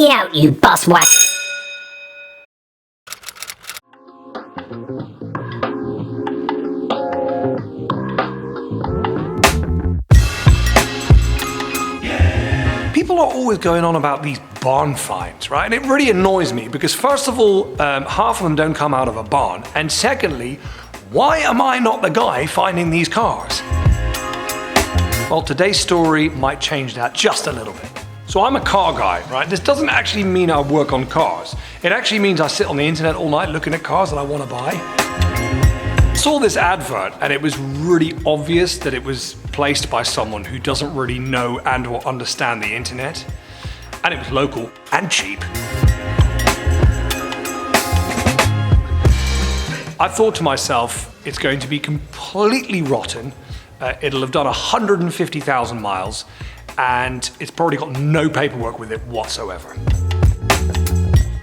me out, you buswhack. People are always going on about these barn finds, right? And it really annoys me because first of all, half of them don't come out of a barn. And secondly, why am I not the guy finding these cars? Well, today's story might change that just a little bit. So I'm a car guy, right? This doesn't actually mean I work on cars. It actually means I sit on the internet all night looking at cars that I want to buy. I saw this advert and it was really obvious that it was placed by someone who doesn't really know and or understand the internet. And it was local and cheap. I thought to myself, it's going to be completely rotten. It'll have done 150,000 miles and it's probably got no paperwork with it whatsoever.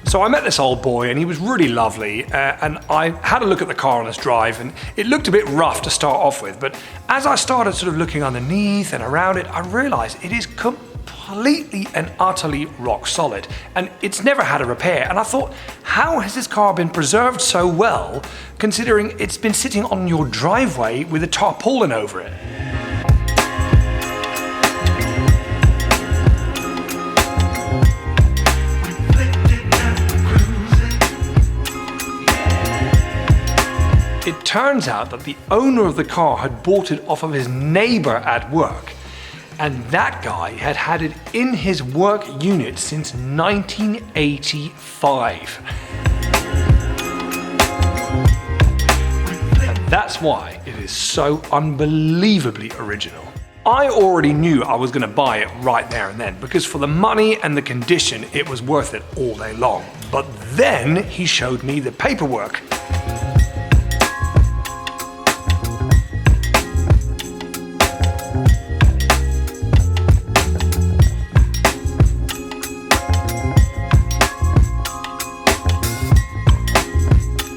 So I met this old boy and he was really lovely and I had a look at the car on his drive and it looked a bit rough to start off with, but as I started sort of looking underneath and around it, I realized it is completely and utterly rock solid and it's never had a repair. And I thought, how has this car been preserved so well considering it's been sitting on your driveway with a tarpaulin over it? It turns out that the owner of the car had bought it off of his neighbor at work, and that guy had had it in his work unit since 1985. And that's why it is so unbelievably original. I already knew I was going to buy it right there and then, because for the money and the condition, it was worth it all day long. But then he showed me the paperwork.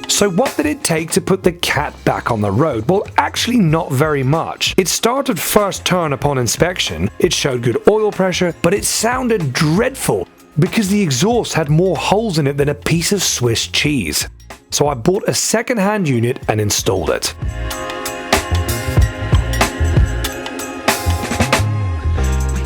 So what did it take to put the cat back on the road? Well, actually not very much. It started first turn upon inspection, it showed good oil pressure, but it sounded dreadful because the exhaust had more holes in it than a piece of Swiss cheese. So I bought a second-hand unit and installed it.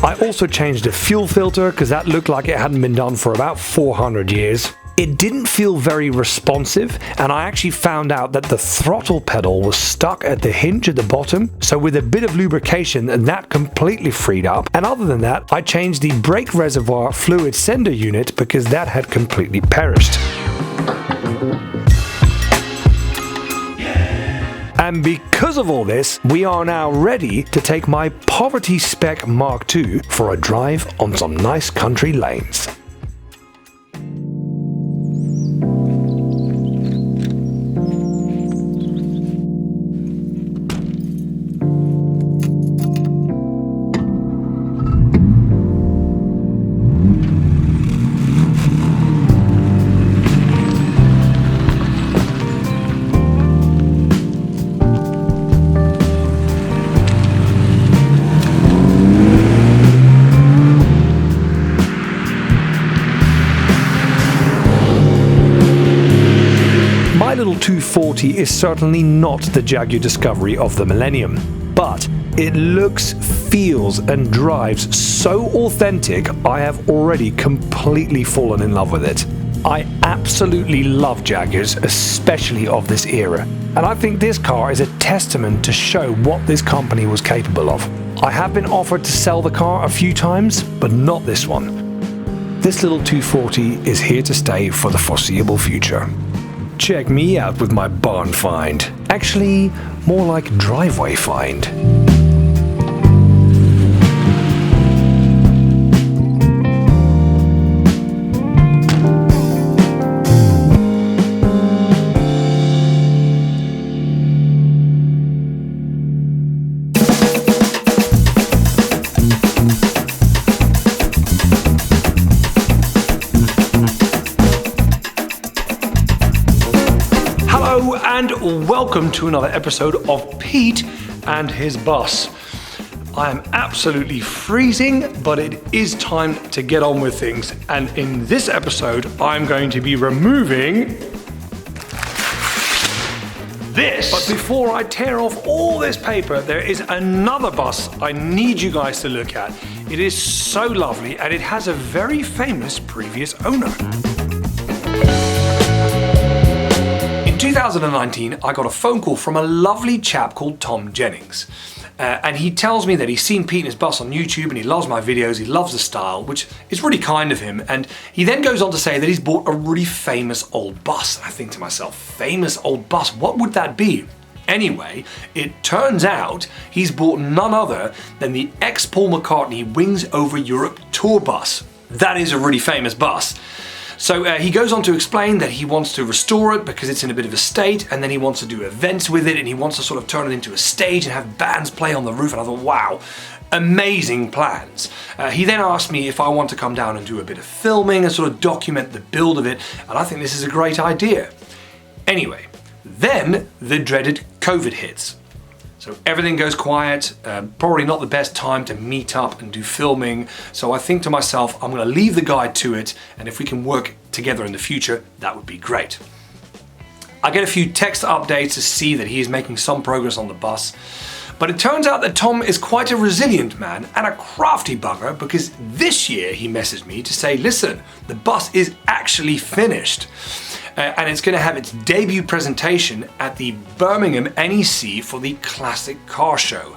I also changed the fuel filter because that looked like it hadn't been done for about 400 years. It didn't feel very responsive, and I actually found out that the throttle pedal was stuck at the hinge at the bottom, so with a bit of lubrication that completely freed up. And other than that, I changed the brake reservoir fluid sender unit because that had completely perished. And because of all this, we are now ready to take my Poverty Spec Mark II for a drive on some nice country lanes. My little 240 is certainly not the Jaguar discovery of the millennium, but it looks, feels and drives so authentic I have already completely fallen in love with it. I absolutely love Jaguars, especially of this era, and I think this car is a testament to show what this company was capable of. I have been offered to sell the car a few times, but not this one. This little 240 is here to stay for the foreseeable future. Check me out with my barn find. Actually, more like driveway find. And welcome to another episode of Pete and his Bus. I am absolutely freezing, but it is time to get on with things. And in this episode, I'm going to be removing this. But before I tear off all this paper, there is another bus I need you guys to look at. It is so lovely, and it has a very famous previous owner. In 2019, I got a phone call from a lovely chap called Tom Jennings. And he tells me that he's seen Pete and his bus on YouTube and he loves my videos, he loves the style, which is really kind of him. And he then goes on to say that he's bought a really famous old bus. And I think to myself, famous old bus, what would that be? Anyway, it turns out he's bought none other than the ex-Paul McCartney Wings Over Europe tour bus. That is a really famous bus. So he goes on to explain that he wants to restore it because it's in a bit of a state, and then he wants to do events with it, and he wants to sort of turn it into a stage and have bands play on the roof. And I thought, wow, amazing plans. He then asked me if I want to come down and do a bit of filming and sort of document the build of it, and I think this is a great idea. Anyway, then the dreaded COVID hits. So everything goes quiet, probably not the best time to meet up and do filming. So I think to myself, I'm gonna leave the guy to it, and if we can work together in the future, that would be great. I get a few text updates to see that he is making some progress on the bus, but it turns out that Tom is quite a resilient man and a crafty bugger, because this year he messaged me to say, listen, the bus is actually finished. And it's going to have its debut presentation at the Birmingham NEC for the Classic Car Show.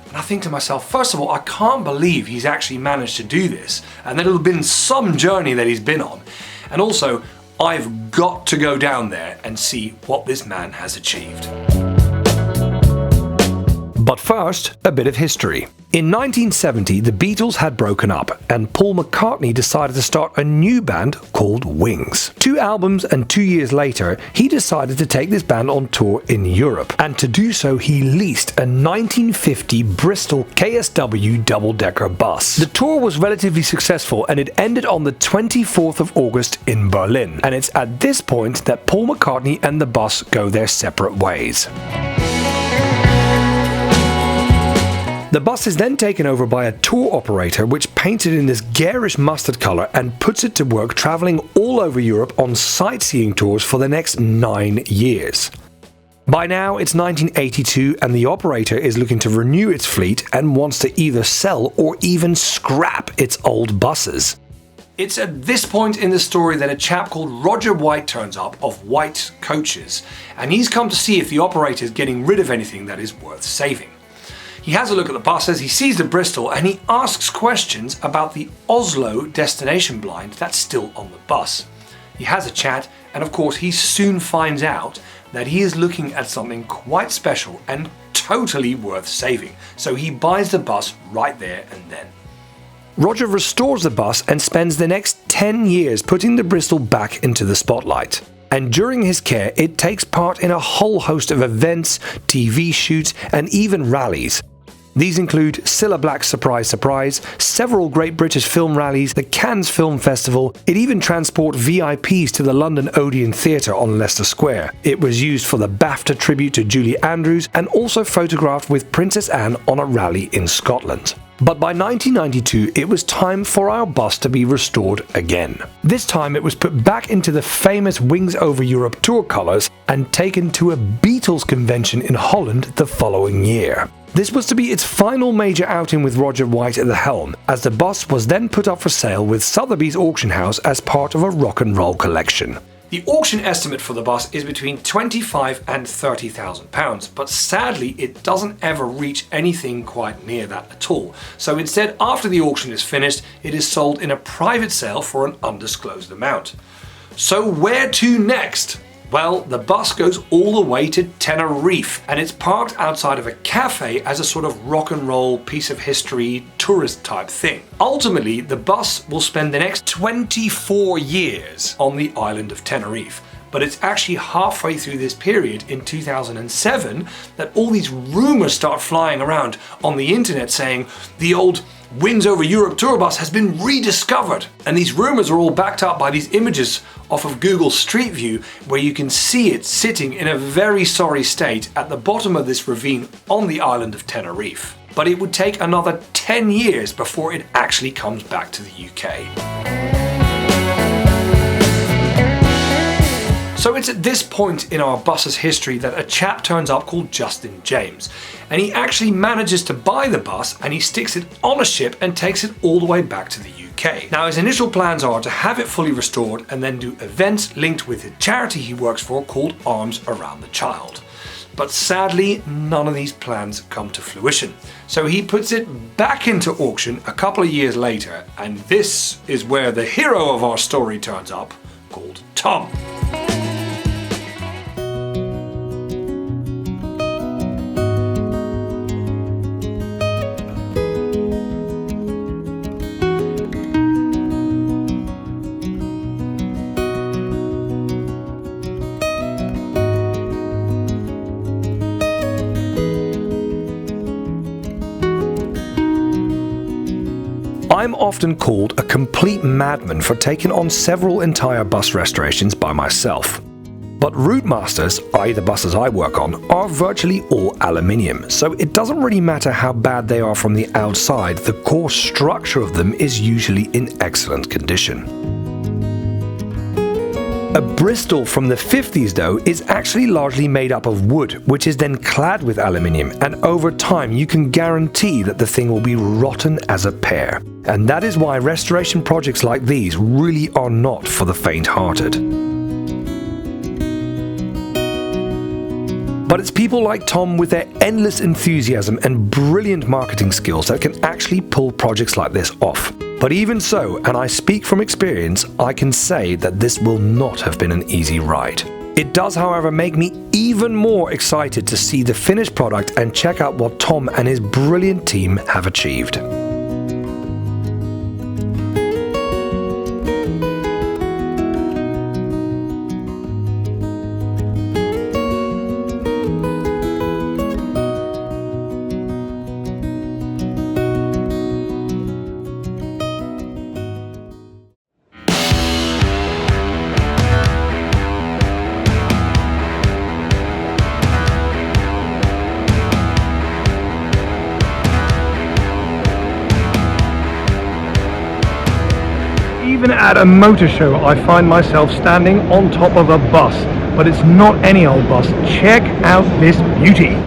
And I think to myself, first of all, I can't believe he's actually managed to do this, and that it'll have been some journey that he's been on. And also, I've got to go down there and see what this man has achieved. But first, a bit of history. In 1970, the Beatles had broken up, and Paul McCartney decided to start a new band called Wings. 2 albums and 2 years later, he decided to take this band on tour in Europe, and to do so he leased a 1950 Bristol KSW double-decker bus. The tour was relatively successful, and it ended on the 24th of August in Berlin, and it's at this point that Paul McCartney and the bus go their separate ways. The bus is then taken over by a tour operator which paints it in this garish mustard colour and puts it to work travelling all over Europe on sightseeing tours for the next 9 years. By now it's 1982 and the operator is looking to renew its fleet and wants to either sell or even scrap its old buses. It's at this point in the story that a chap called Roger White turns up of White Coaches, and he's come to see if the operator is getting rid of anything that is worth saving. He has a look at the buses, he sees the Bristol, and he asks questions about the Oslo destination blind that's still on the bus. He has a chat, and of course he soon finds out that he is looking at something quite special and totally worth saving. So he buys the bus right there and then. Roger restores the bus and spends the next 10 years putting the Bristol back into the spotlight. And during his care, it takes part in a whole host of events, TV shoots, and even rallies. These include Cilla Black's Surprise Surprise, several Great British Film Rallies, the Cannes Film Festival. It even transported VIPs to the London Odeon Theatre on Leicester Square. It was used for the BAFTA tribute to Julie Andrews and also photographed with Princess Anne on a rally in Scotland. But by 1992, it was time for our bus to be restored again. This time it was put back into the famous Wings Over Europe tour colours and taken to a Beatles convention in Holland the following year. This was to be its final major outing with Roger White at the helm, as the bus was then put up for sale with Sotheby's auction house as part of a rock and roll collection. The auction estimate for the bus is between £25,000 and £30,000, but sadly it doesn't ever reach anything quite near that at all. So instead, after the auction is finished, it is sold in a private sale for an undisclosed amount. So where to next? Well, the bus goes all the way to Tenerife, and it's parked outside of a cafe as a sort of rock and roll piece of history tourist type thing. Ultimately, the bus will spend the next 24 years on the island of Tenerife. But it's actually halfway through this period in 2007 that all these rumors start flying around on the internet saying the old Wings Over Europe tour bus has been rediscovered. And these rumors are all backed up by these images off of Google Street View where you can see it sitting in a very sorry state at the bottom of this ravine on the island of Tenerife. but it would take another 10 years before it actually comes back to the UK. So it's at this point in our bus's history that a chap turns up called Justin James, and he actually manages to buy the bus and he sticks it on a ship and takes it all the way back to the UK. Now his initial plans are to have it fully restored and then do events linked with the charity he works for called Arms Around the Child. But sadly, none of these plans come to fruition. So he puts it back into auction a couple of years later, and this is where the hero of our story turns up, called Tom. I'm often called a complete madman for taking on several entire bus restorations by myself. But Routemasters, i.e. the buses I work on, are virtually all aluminium, so it doesn't really matter how bad they are from the outside, the core structure of them is usually in excellent condition. A Bristol from the 50s though is actually largely made up of wood, which is then clad with aluminium, and over time you can guarantee that the thing will be rotten as a pear. And that is why restoration projects like these really are not for the faint-hearted. But it's people like Tom with their endless enthusiasm and brilliant marketing skills that can actually pull projects like this off. But even so, and I speak from experience, I can say that this will not have been an easy ride. It does, however, make me even more excited to see the finished product and check out what Tom and his brilliant team have achieved. Even at a motor show, I find myself standing on top of a bus, but it's not any old bus. Check out this beauty.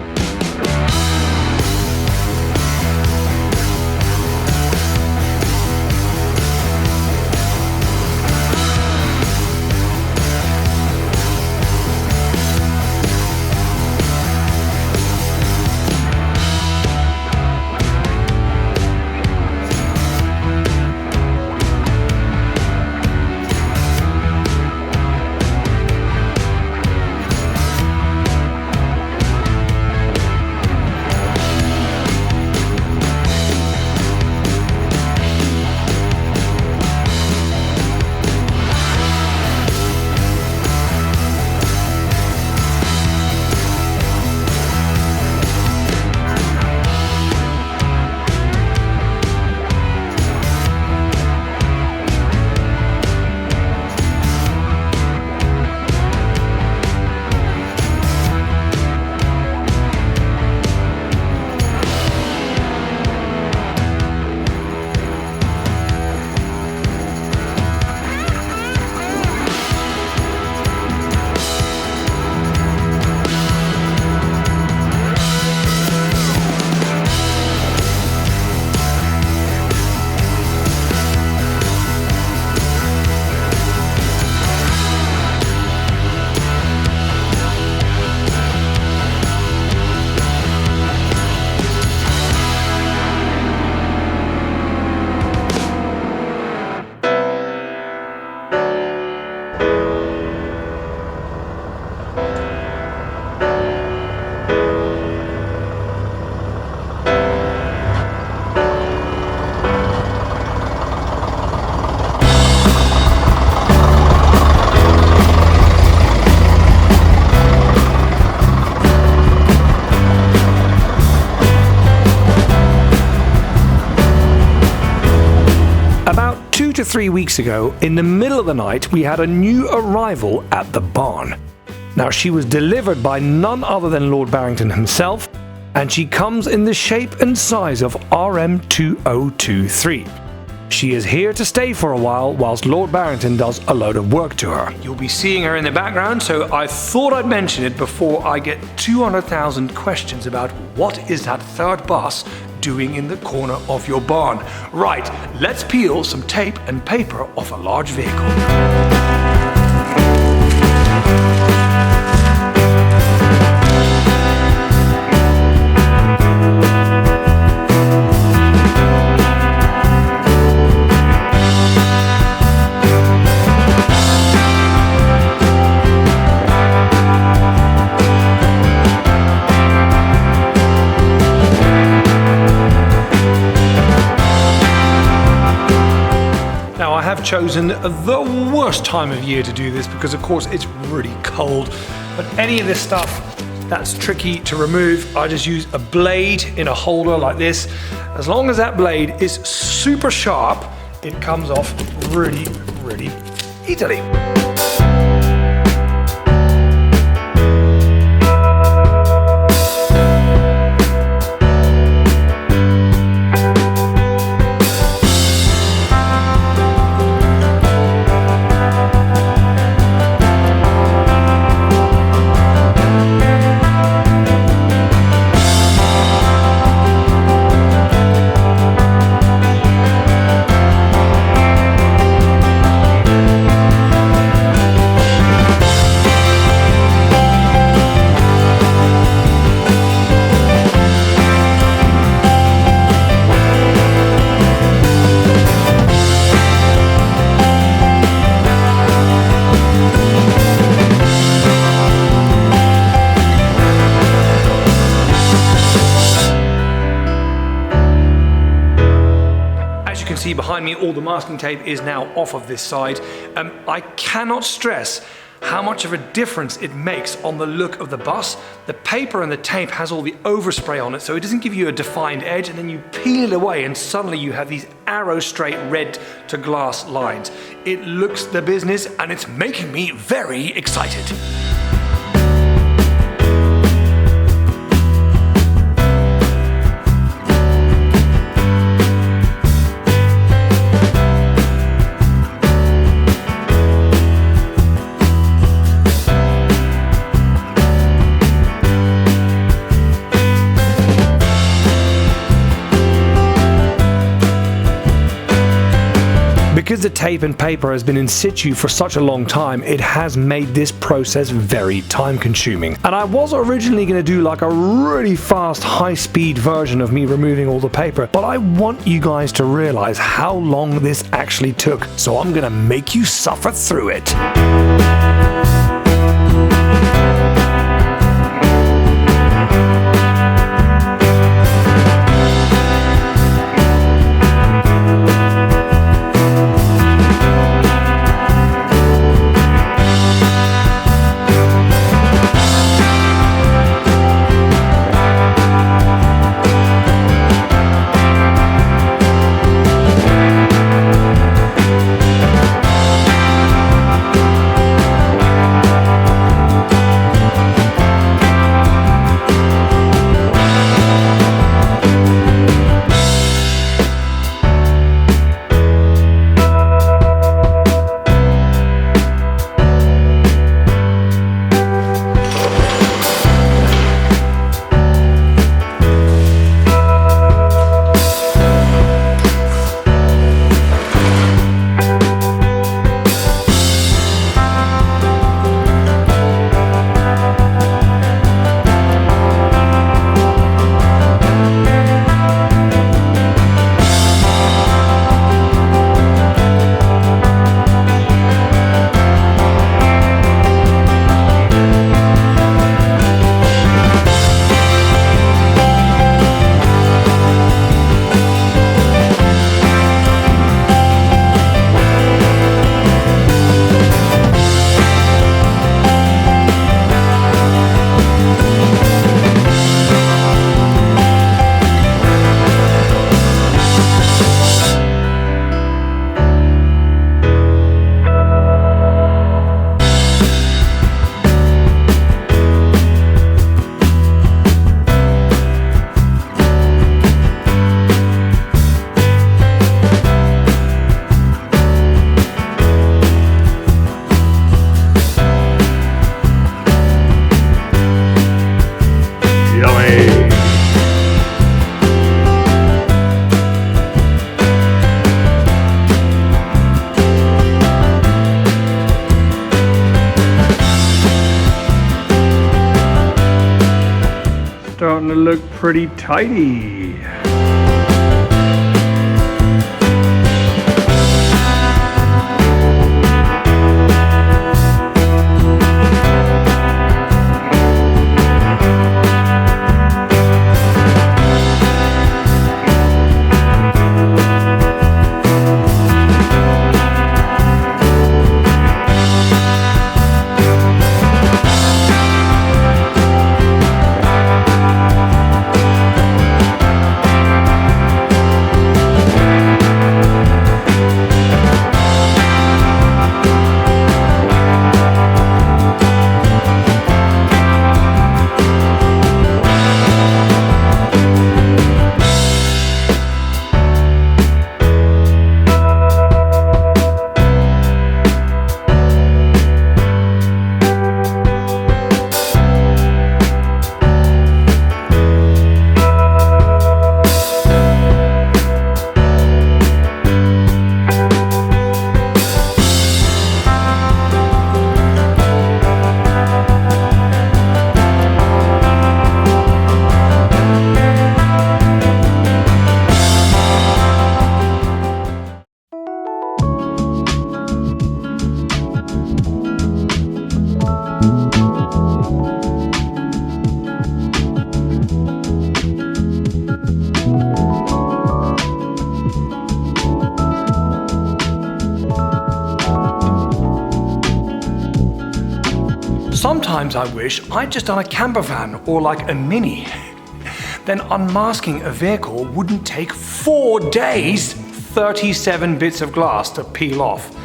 About 2 to 3 weeks ago, in the middle of the night, we had a new arrival at the barn. Now, she was delivered by none other than Lord Barrington himself, and she comes in the shape and size of RM2023. She is here to stay for a whilst Lord Barrington does a load of work to her. You'll be seeing her in the background, so I thought I'd mention it before I get 200,000 questions about what is that third bus doing in the corner of your barn. Right, let's peel some tape and paper off a large vehicle. Chosen the worst time of year to do this because of course it's really cold, but any of this stuff that's tricky to remove, I just use a blade in a holder like this. As long as that blade is super sharp, it comes off really easily. See behind me, all the masking tape is now off of this side. I cannot stress how much of a difference it makes on the look of the bus. The paper and the tape has all the overspray on it, so it doesn't give you a defined edge, and then you peel it away and suddenly you have these arrow straight red to glass lines. It looks the business and it's making me very excited. Because the tape and paper has been in situ for such a long time, it has made this process very time consuming. And I was originally going to do like a really fast, high-speed version of me removing all the paper, but I want you guys to realize how long this actually took, so I'm going to make you suffer through it. look pretty tidy. Sometimes I wish I'd just done a camper van or like a Mini. Then unmasking a vehicle wouldn't take 4 days, 37 bits of glass to peel off.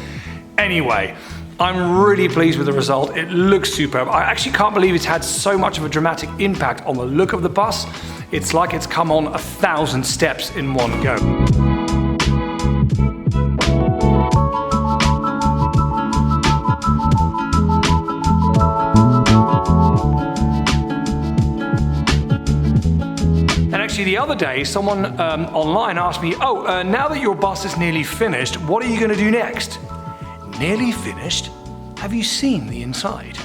Anyway, I'm really pleased with the result. It looks superb. I actually can't believe it's had so much of a dramatic impact on the look of the bus. It's like it's come on 1,000 steps in one go. The other day, someone online asked me, now that your bus is nearly finished, what are you going to do next? Nearly finished? Have you seen the inside?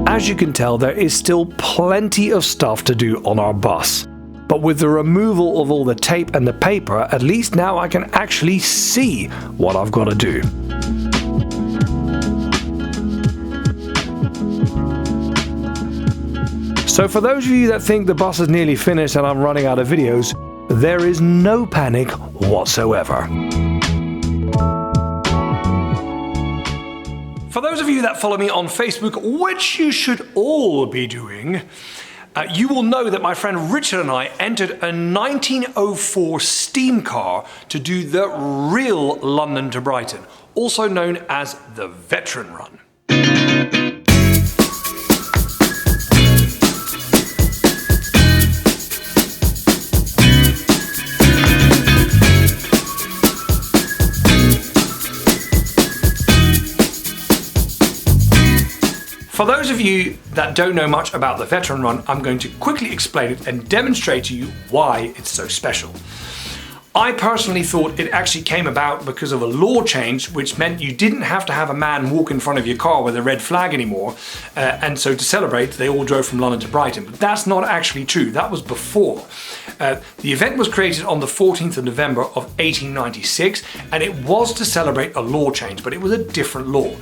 As you can tell, there is still plenty of stuff to do on our bus. But with the removal of all the tape and the paper, at least now I can actually see what I've got to do. So for those of you that think the bus is nearly finished and I'm running out of videos, there is no panic whatsoever. For those of you that follow me on Facebook, which you should all be doing, you will know that my friend Richard and I entered a 1904 steam car to do the real London to Brighton, also known as the Veteran Run. For those of you that don't know much about the Veteran Run, I'm going to quickly explain it and demonstrate to you why it's so special. I personally thought it actually came about because of a law change which meant you didn't have to have a man walk in front of your car with a red flag anymore, and so to celebrate they all drove from London to Brighton. But that's not actually true, that was before. The event was created on the 14th of November of 1896 and it was to celebrate a law change, but it was a different law.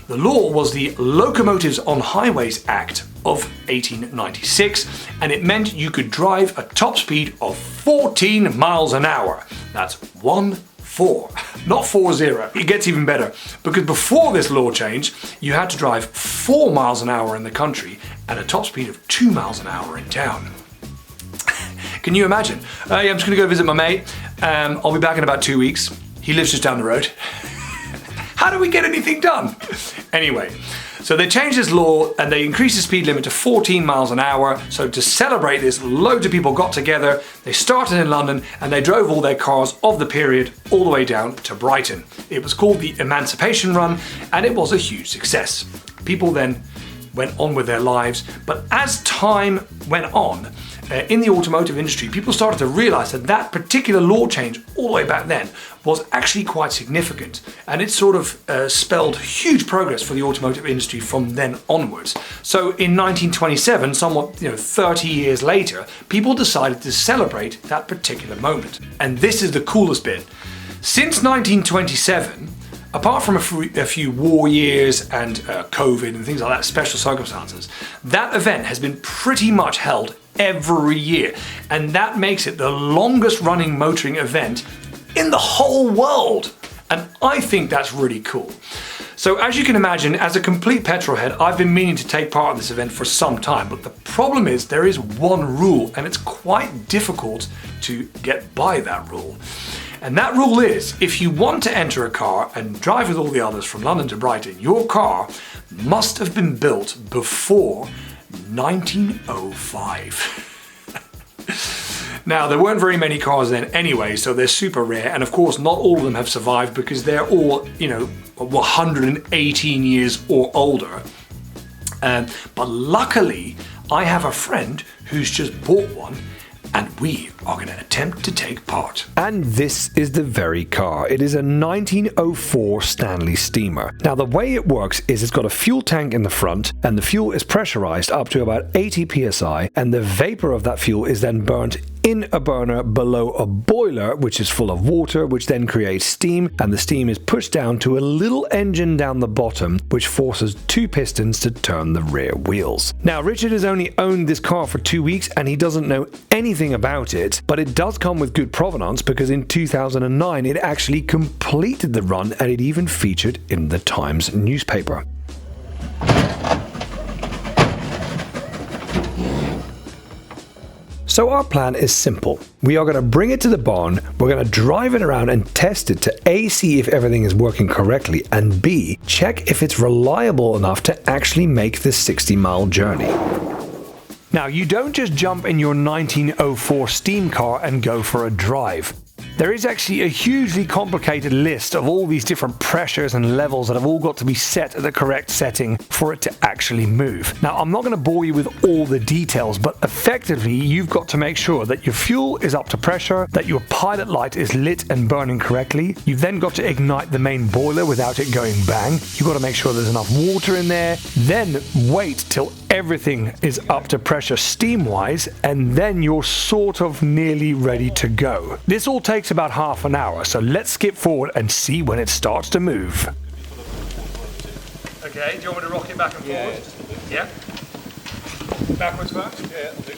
The law was the Locomotives on Highways Act of 1896, and it meant you could drive a top speed of 14 miles an hour. That's 14, not 40. It gets even better, because before this law change, you had to drive 4 miles an hour in the country and a top speed of 2 miles an hour in town. Can you imagine? Yeah, I'm just gonna go visit my mate. I'll be back in about 2 weeks. He lives just down the road. How do we get anything done? Anyway, so they changed this law and they increased the speed limit to 14 miles an hour. So to celebrate this, loads of people got together, they started in London and they drove all their cars of the period all the way down to Brighton. It was called the Emancipation Run and it was a huge success. People then went on with their lives, but as time went on, in the automotive industry, people started to realize that that particular law change all the way back then was actually quite significant. And it sort of spelled huge progress for the automotive industry from then onwards. So in 1927, somewhat 30 years later, people decided to celebrate that particular moment. And this is the coolest bit. Since 1927, apart from a few war years and COVID and things like that, special circumstances, that event has been pretty much held every year. And that makes it the longest running motoring event in the whole world. And I think that's really cool. So as you can imagine, as a complete petrol head, I've been meaning to take part in this event for some time. But the problem is there is one rule, and it's quite difficult to get by that rule. And that rule is, if you want to enter a car and drive with all the others from London to Brighton, your car must have been built before 1905. Now, there weren't very many cars then anyway, so they're super rare. And of course, not all of them have survived because they're all, 118 years or older. But luckily, I have a friend who's just bought one, and we are going to attempt to take part. And this is the very car. It is a 1904 Stanley steamer. Now the way it works is it's got a fuel tank in the front, and the fuel is pressurized up to about 80 psi, and the vapor of that fuel is then burnt in a burner below a boiler which is full of water, which then creates steam, and the steam is pushed down to a little engine down the bottom which forces two pistons to turn the rear wheels. Now Richard has only owned this car for 2 weeks and he doesn't know anything about it, but it does come with good provenance because in 2009 it actually completed the run and it even featured in the Times newspaper. So our plan is simple. We are going to bring it to the barn, we're going to drive it around and test it to A, see if everything is working correctly, and B, check if it's reliable enough to actually make this 60-mile journey. Now, you don't just jump in your 1904 steam car and go for a drive. There is actually a hugely complicated list of all these different pressures and levels that have all got to be set at the correct setting for it to actually move. Now, I'm not going to bore you with all the details, but effectively you've got to make sure that your fuel is up to pressure, that your pilot light is lit and burning correctly. You've then got to ignite the main boiler without it going bang. You've got to make sure there's enough water in there, then wait till everything is up to pressure steam-wise, and then you're sort of nearly ready to go. This all takes about half an hour, so let's skip forward and see when it starts to move. Okay, do you want me to rock it back and forward? Yeah? Backwards first? Yeah, that'll do.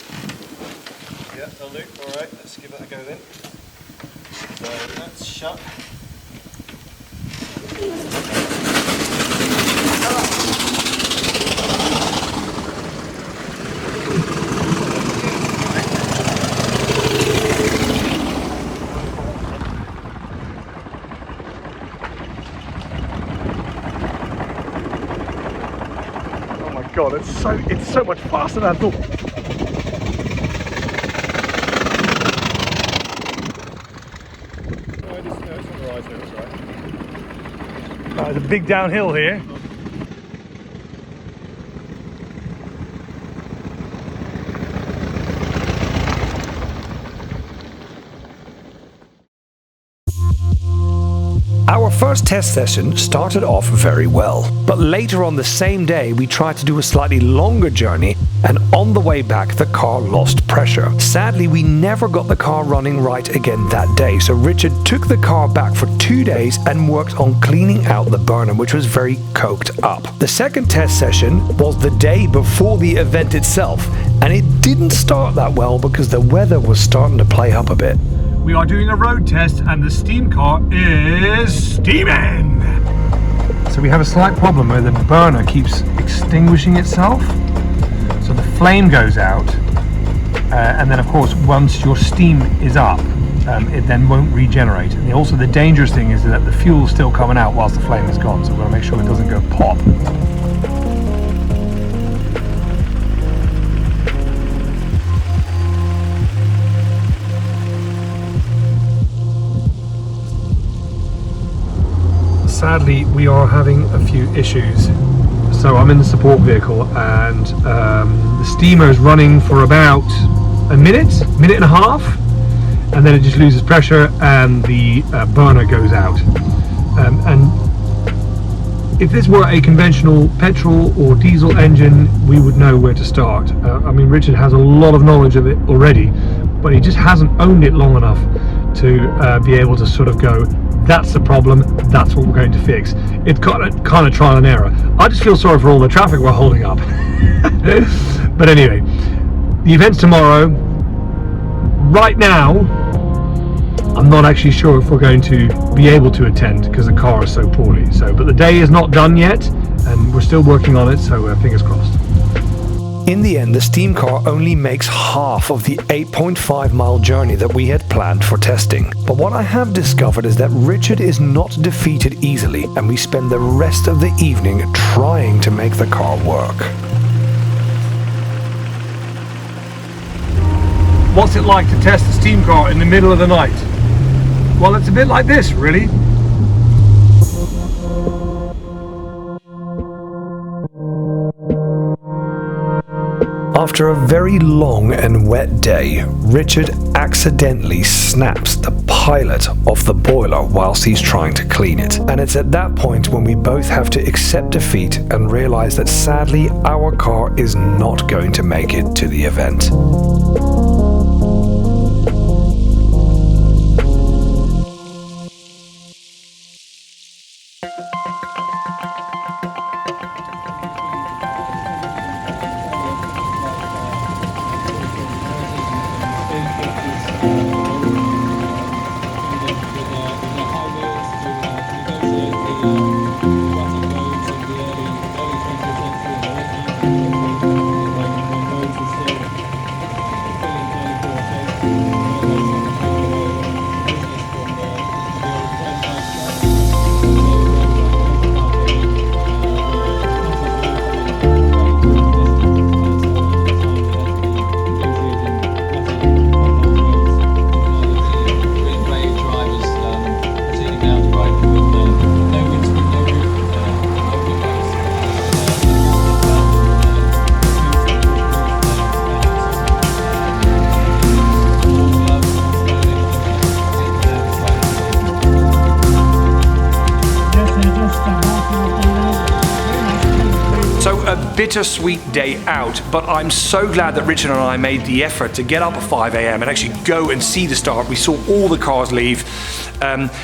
Yeah, that'll do. Alright, let's give that a go then. So that's shut. God, it's so much faster than I thought. There's a big downhill here. Our first test session started off very well, but later on the same day we tried to do a slightly longer journey, and on the way back the car lost pressure. Sadly, we never got the car running right again that day, so Richard took the car back for 2 days and worked on cleaning out the burner, which was very coked up. The second test session was the day before the event itself, and it didn't start that well because the weather was starting to play up a bit. We are doing a road test and the steam car is steaming! So we have a slight problem where the burner keeps extinguishing itself. So the flame goes out and then of course once your steam is up, it then won't regenerate. And also the dangerous thing is that the fuel's still coming out whilst the flame is gone, so we've got to make sure it doesn't go pop. Sadly, we are having a few issues. So I'm in the support vehicle and the steamer is running for about a minute and a half, and then it just loses pressure and the burner goes out. And if this were a conventional petrol or diesel engine, we would know where to start. I mean, Richard has a lot of knowledge of it already, but he just hasn't owned it long enough to be able to sort of go, that's the problem, that's what we're going to fix. It's kind of trial and error. I just feel sorry for all the traffic we're holding up. But anyway, the event's tomorrow. Right now, I'm not actually sure if we're going to be able to attend because the car is so poorly. But the day is not done yet, and we're still working on it, so fingers crossed. In the end, the steam car only makes half of the 8.5 mile journey that we had planned for testing. But what I have discovered is that Richard is not defeated easily, and we spend the rest of the evening trying to make the car work. What's it like to test the steam car in the middle of the night? Well, it's a bit like this, really. After a very long and wet day, Richard accidentally snaps the pilot off the boiler whilst he's trying to clean it. And it's at that point when we both have to accept defeat and realize that sadly our car is not going to make it to the event. Bittersweet day out, but I'm so glad that Richard and I made the effort to get up at 5 a.m. and actually go and see the start. We saw all the cars leave.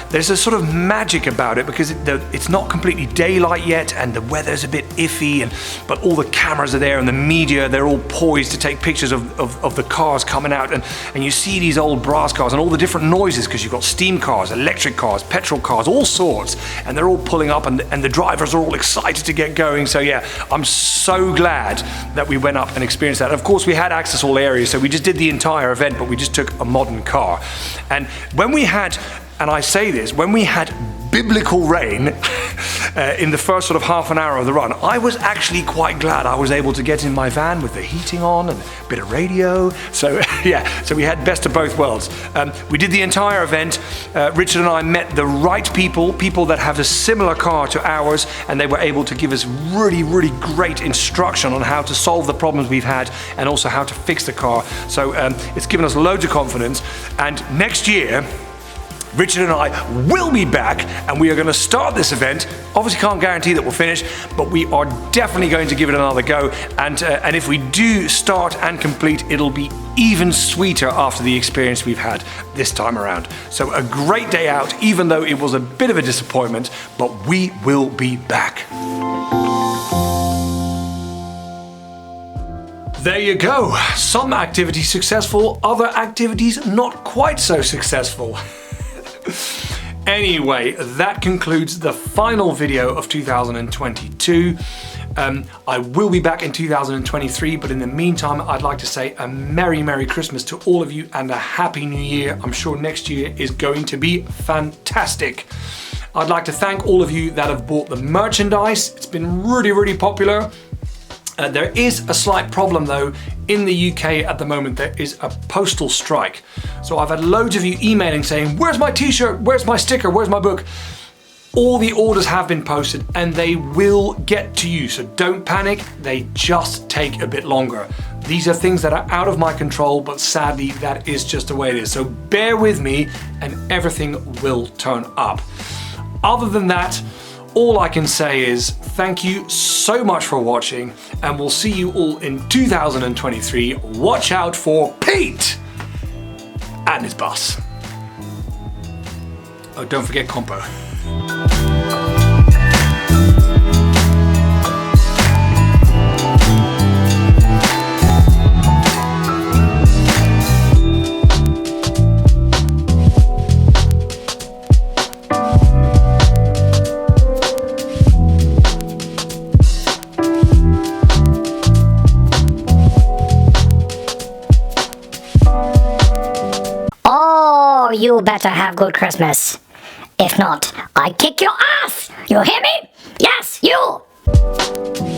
There's a sort of magic about it because it's not completely daylight yet and the weather's a bit iffy, but all the cameras are there and the media, they're all poised to take pictures of the cars coming out, and you see these old brass cars and all the different noises because you've got steam cars, electric cars, petrol cars, all sorts, and they're all pulling up and the drivers are all excited to get going. So yeah, I'm so glad that we went up and experienced that. Of course, we had access all areas, so we just did the entire event, but we just took a modern car. And when we had, and I say this, when we had biblical rain in the first sort of half an hour of the run, I was actually quite glad I was able to get in my van with the heating on and a bit of radio. So yeah, so we had best of both worlds. We did the entire event. Richard and I met the right people that have a similar car to ours, and they were able to give us really, really great instruction on how to solve the problems we've had and also how to fix the car. So it's given us loads of confidence. And next year, Richard and I will be back and we are going to start this event. Obviously can't guarantee that we'll finish, but we are definitely going to give it another go. And if we do start and complete, it'll be even sweeter after the experience we've had this time around. So a great day out, even though it was a bit of a disappointment, but we will be back. There you go. Some activities successful, other activities not quite so successful. Anyway, that concludes the final video of 2022. I will be back in 2023, but in the meantime, I'd like to say a Merry Christmas to all of you and a Happy New Year. I'm sure next year is going to be fantastic. I'd like to thank all of you that have bought the merchandise. It's been really, really popular. There is a slight problem though. In the UK at the moment, there is a postal strike. So I've had loads of you emailing saying, where's my t-shirt? Where's my sticker? Where's my book? All the orders have been posted and they will get to you. So don't panic, they just take a bit longer. These are things that are out of my control, but sadly that is just the way it is. So bear with me and everything will turn up. Other than that, all I can say is thank you so much for watching, and we'll see you all in 2023. Watch out for Pete and his bus. Oh, don't forget Compo. You better have good Christmas. If not, I kick your ass! You hear me? Yes, you!